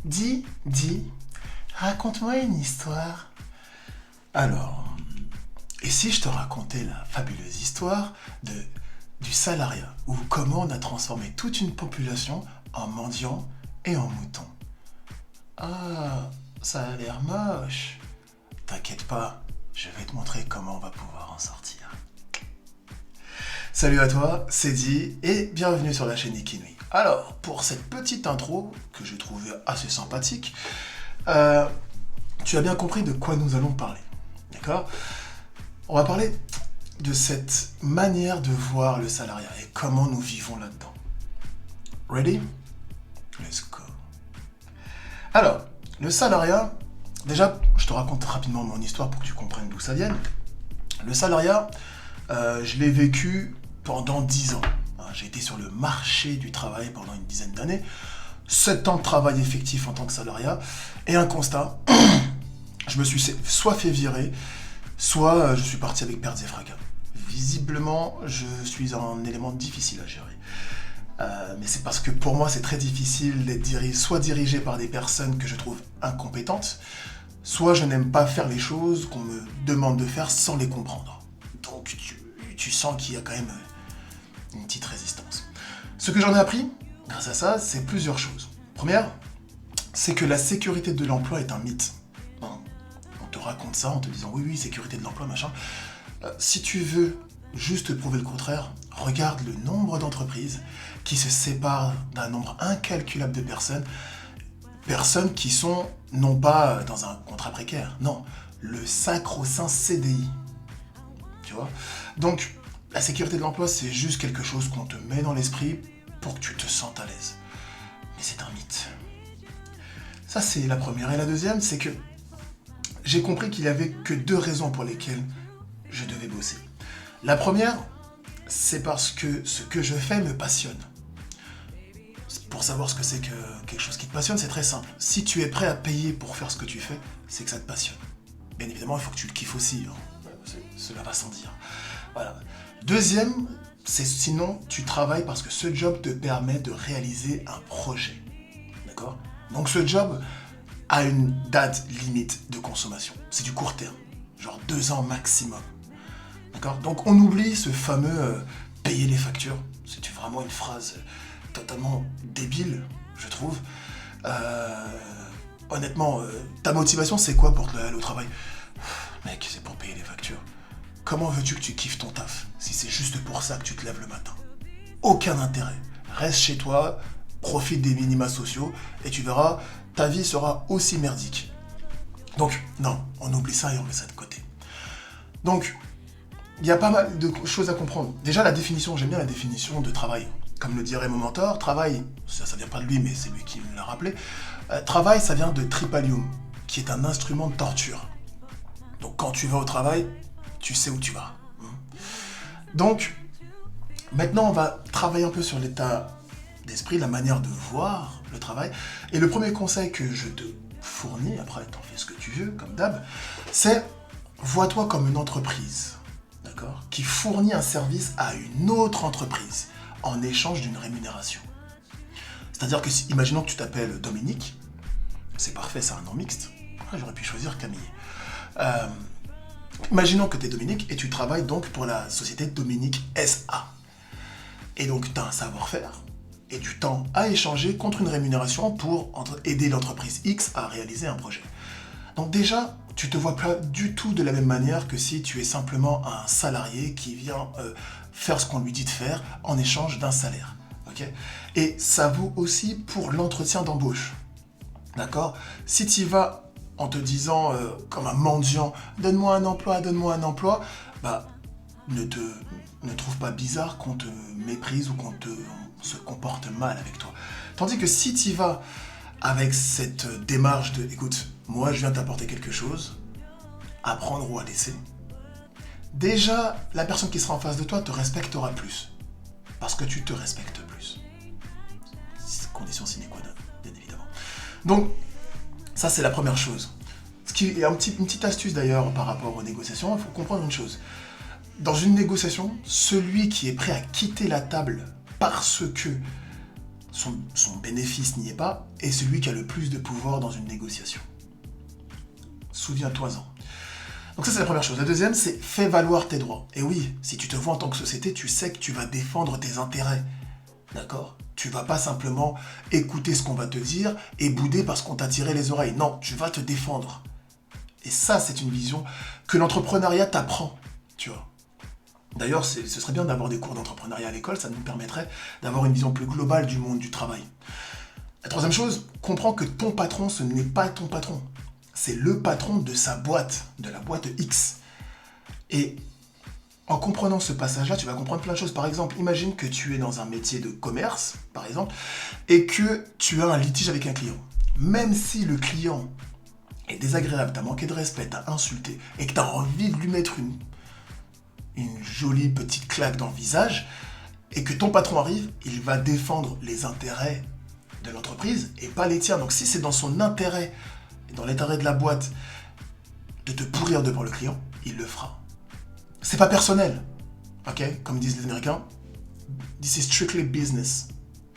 Dis, raconte-moi une histoire. Alors, et si je te racontais la fabuleuse histoire du salariat, ou comment on a transformé toute une population en mendiants et en moutons? Ah, ça a l'air moche. T'inquiète pas, je vais te montrer comment on va pouvoir en sortir. Salut à toi, c'est Di et bienvenue sur la chaîne Ikinui. Alors, pour cette petite intro que j'ai trouvée assez sympathique, tu as bien compris de quoi nous allons parler. D'accord? On va parler de cette manière de voir le salariat et comment nous vivons là-dedans. Ready? Let's go. Alors, le salariat, déjà, je te raconte rapidement mon histoire pour que tu comprennes d'où ça vient. Le salariat, je l'ai vécu pendant 10 ans. J'ai été sur le marché du travail pendant une dizaine d'années, 7 ans de travail effectif en tant que salariat, et un constat, je me suis soit fait virer, soit je suis parti avec pertes et fracas. Visiblement, je suis un élément difficile à gérer. Mais c'est parce que pour moi, c'est très difficile d'être soit dirigé par des personnes que je trouve incompétentes, soit je n'aime pas faire les choses qu'on me demande de faire sans les comprendre. Donc tu sens qu'il y a quand même une petite résistance. Ce que j'en ai appris, grâce à ça, c'est plusieurs choses. Première, c'est que la sécurité de l'emploi est un mythe. On te raconte ça en te disant oui, sécurité de l'emploi, machin. Si tu veux juste te prouver le contraire, regarde le nombre d'entreprises qui se séparent d'un nombre incalculable de personnes qui sont non pas dans un contrat précaire, non, le sacro-saint CDI. Tu vois? Donc, la sécurité de l'emploi, c'est juste quelque chose qu'on te met dans l'esprit pour que tu te sentes à l'aise. Mais c'est un mythe. Ça, c'est la première. Et la deuxième, c'est que j'ai compris qu'il n'y avait que 2 raisons pour lesquelles je devais bosser. La première, c'est parce que ce que je fais me passionne. Pour savoir ce que c'est que quelque chose qui te passionne, c'est très simple. Si tu es prêt à payer pour faire ce que tu fais, c'est que ça te passionne. Bien évidemment, il faut que tu le kiffes aussi. Cela va sans dire. Voilà. Deuxième, c'est sinon tu travailles parce que ce job te permet de réaliser un projet. D'accord? Donc ce job a une date limite de consommation. C'est du court terme, genre 2 ans maximum. D'accord? Donc on oublie ce fameux payer les factures. C'est vraiment une phrase totalement débile, je trouve. Honnêtement, ta motivation c'est quoi pour aller au travail? Mec, c'est pour payer les factures. Comment veux-tu que tu kiffes ton taf si c'est juste pour ça que tu te lèves le matin? Aucun intérêt. Reste chez toi, profite des minima sociaux et tu verras, ta vie sera aussi merdique. Donc, non, on oublie ça et on met ça de côté. Donc, il y a pas mal de choses à comprendre. Déjà, la définition, j'aime bien la définition de travail. Comme le dirait mon mentor, travail, ça vient pas de lui, mais c'est lui qui me l'a rappelé. Travail, ça vient de tripalium, qui est un instrument de torture. Donc, quand tu vas au travail, tu sais où tu vas. Donc, maintenant, on va travailler un peu sur l'état d'esprit, la manière de voir le travail. Et le premier conseil que je te fournis, après, t'en fais ce que tu veux, comme d'hab, c'est vois-toi comme une entreprise, d'accord, qui fournit un service à une autre entreprise en échange d'une rémunération. C'est-à-dire que, imaginons que tu t'appelles Dominique, c'est parfait, c'est un nom mixte. J'aurais pu choisir Camille. Imaginons que tu es Dominique et tu travailles donc pour la société Dominique SA. Et donc tu as un savoir-faire et du temps à échanger contre une rémunération pour aider l'entreprise X à réaliser un projet. Donc déjà, tu te vois pas du tout de la même manière que si tu es simplement un salarié qui vient faire ce qu'on lui dit de faire en échange d'un salaire. Okay? Et ça vaut aussi pour l'entretien d'embauche. D'accord? Si tu y vas en te disant comme un mendiant, donne-moi un emploi, bah ne trouve pas bizarre qu'on te méprise ou qu'on se comporte mal avec toi. Tandis que si tu y vas avec cette démarche de écoute, moi je viens t'apporter quelque chose, à prendre ou à laisser, déjà la personne qui sera en face de toi te respectera plus. Parce que tu te respectes plus. C'est condition sine qua non, bien évidemment. Donc, ça, c'est la première chose. Ce qui est une petite astuce d'ailleurs par rapport aux négociations, il faut comprendre une chose. Dans une négociation, celui qui est prêt à quitter la table parce que son bénéfice n'y est pas, est celui qui a le plus de pouvoir dans une négociation. Souviens-toi-en. Donc ça, c'est la première chose. La deuxième, c'est fais valoir tes droits. Et oui, si tu te vois en tant que société, tu sais que tu vas défendre tes intérêts. D'accord ? Tu vas pas simplement écouter ce qu'on va te dire et bouder parce qu'on t'a tiré les oreilles. Non, tu vas te défendre. Et ça, c'est une vision que l'entrepreneuriat t'apprend, tu vois. D'ailleurs, ce serait bien d'avoir des cours d'entrepreneuriat à l'école, ça nous permettrait d'avoir une vision plus globale du monde du travail. La troisième chose, comprends que ton patron, ce n'est pas ton patron. C'est le patron de sa boîte, de la boîte X. Et en comprenant ce passage-là, tu vas comprendre plein de choses. Par exemple, imagine que tu es dans un métier de commerce, par exemple, et que tu as un litige avec un client. Même si le client est désagréable, t'as manqué de respect, t'as insulté, et que t'as envie de lui mettre une jolie petite claque dans le visage, et que ton patron arrive, il va défendre les intérêts de l'entreprise et pas les tiens. Donc si c'est dans son intérêt, dans l'intérêt de la boîte, de te pourrir devant le client, il le fera. C'est pas personnel, ok? Comme disent les Américains, this is strictly business,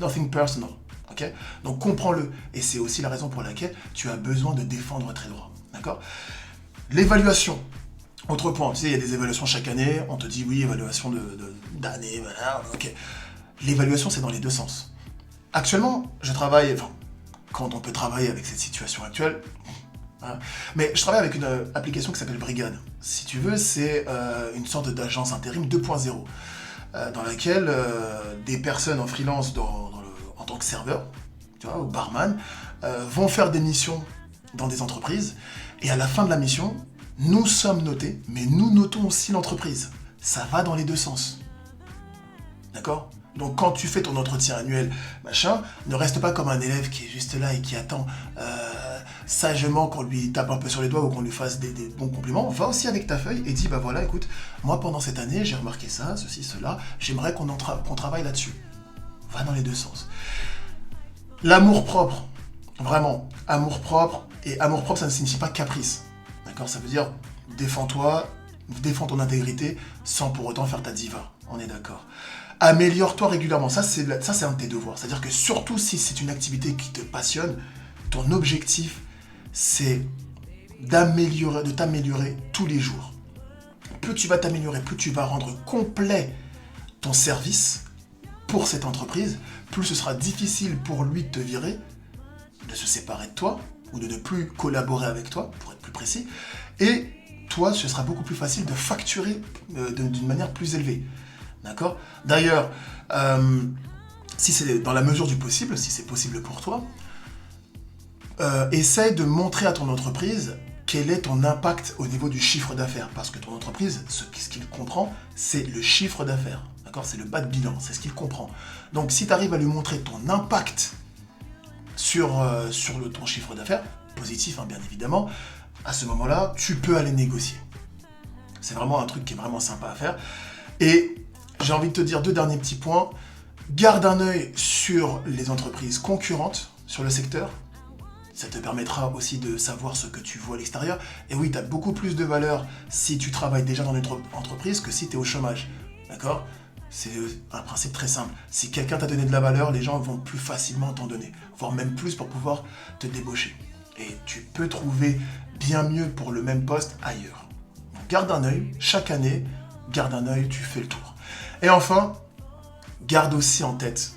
nothing personal, ok? Donc comprends-le, et c'est aussi la raison pour laquelle tu as besoin de défendre tes droits, d'accord? L'évaluation. Autre point, tu sais, il y a des évaluations chaque année, on te dit oui, évaluation d'année, voilà, ok. L'évaluation, c'est dans les deux sens. Actuellement, je travaille, enfin, quand on peut travailler avec cette situation actuelle, hein, mais je travaille avec une application qui s'appelle Brigade. Si tu veux, c'est une sorte d'agence intérim 2.0, dans laquelle des personnes en freelance en tant que serveur, tu vois, ou barman, vont faire des missions dans des entreprises, et à la fin de la mission, nous sommes notés, mais nous notons aussi l'entreprise. Ça va dans les deux sens. D'accord ? Donc quand tu fais ton entretien annuel, machin, ne reste pas comme un élève qui est juste là et qui attend sagement qu'on lui tape un peu sur les doigts ou qu'on lui fasse des bons compliments. Va aussi avec ta feuille et dis, bah voilà, écoute, moi pendant cette année, j'ai remarqué ça, ceci, cela, j'aimerais qu'on travaille là-dessus. Va dans les deux sens. L'amour-propre, vraiment, amour-propre, et amour-propre, ça ne signifie pas caprice. D'accord ? Ça veut dire, défends-toi, défends ton intégrité, sans pour autant faire ta diva. On est d'accord. Améliore-toi régulièrement. Ça, c'est un de tes devoirs. C'est-à-dire que surtout si c'est une activité qui te passionne, ton objectif, c'est de t'améliorer tous les jours. Plus tu vas t'améliorer, plus tu vas rendre complet ton service pour cette entreprise, plus ce sera difficile pour lui de te virer, de se séparer de toi, ou de ne plus collaborer avec toi, pour être plus précis. Et toi, ce sera beaucoup plus facile de facturer d'une manière plus élevée. D'accord ? D'ailleurs, si c'est dans la mesure du possible, si c'est possible pour toi, essaie de montrer à ton entreprise quel est ton impact au niveau du chiffre d'affaires. Parce que ton entreprise, ce qu'il comprend, c'est le chiffre d'affaires. D'accord ? C'est le bas de bilan, c'est ce qu'il comprend. Donc si tu arrives à lui montrer ton impact sur ton chiffre d'affaires, positif hein, bien évidemment, à ce moment-là, tu peux aller négocier. C'est vraiment un truc qui est vraiment sympa à faire. Et j'ai envie de te dire deux derniers petits points. Garde un œil sur les entreprises concurrentes, sur le secteur. Ça te permettra aussi de savoir ce que tu vois à l'extérieur. Et oui, tu as beaucoup plus de valeur si tu travailles déjà dans une entreprise que si tu es au chômage. D'accord ? C'est un principe très simple. Si quelqu'un t'a donné de la valeur, les gens vont plus facilement t'en donner, voire même plus pour pouvoir te débaucher. Et tu peux trouver bien mieux pour le même poste ailleurs. Donc garde un œil, chaque année, garde un œil, tu fais le tour. Et enfin, garde aussi en tête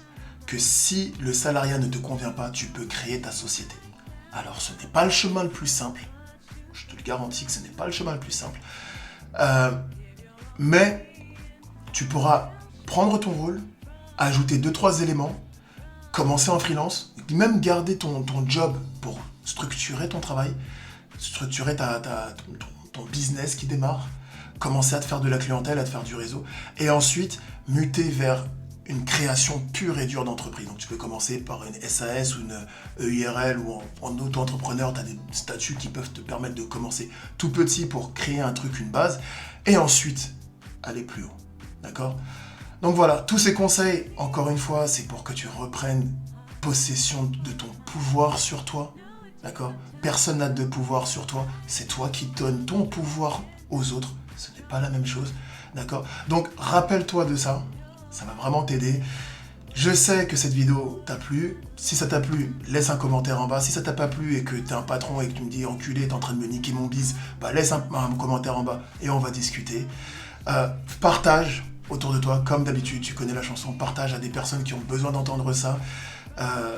que si le salariat ne te convient pas, tu peux créer ta société. Alors ce n'est pas le chemin le plus simple, je te le garantis que ce n'est pas le chemin le plus simple, mais tu pourras prendre ton rôle, ajouter 2-3 éléments, commencer en freelance, même garder ton job pour structurer ton travail, structurer ton business qui démarre, commencer à te faire de la clientèle, à te faire du réseau, et ensuite muter vers une création pure et dure d'entreprise. Donc tu peux commencer par une SAS ou une EIRL ou en auto-entrepreneur, tu as des statuts qui peuvent te permettre de commencer tout petit pour créer un truc, une base, et ensuite aller plus haut. D'accord ? Donc voilà, tous ces conseils, encore une fois, c'est pour que tu reprennes possession de ton pouvoir sur toi. D'accord ? Personne n'a de pouvoir sur toi, c'est toi qui donnes ton pouvoir aux autres. Ce n'est pas la même chose. D'accord ? Donc rappelle-toi de ça, ça va vraiment t'aider. Je sais que cette vidéo t'a plu. Si ça t'a plu, laisse un commentaire en bas. Si ça t'a pas plu et que t'es un patron et que tu me dis enculé, t'es en train de me niquer mon bise, bah laisse un commentaire en bas et on va discuter. Partage autour de toi, comme d'habitude, tu connais la chanson, partage à des personnes qui ont besoin d'entendre ça.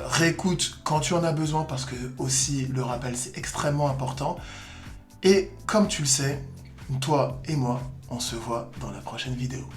Réécoute quand tu en as besoin parce que aussi le rappel c'est extrêmement important. Et comme tu le sais, toi et moi, on se voit dans la prochaine vidéo.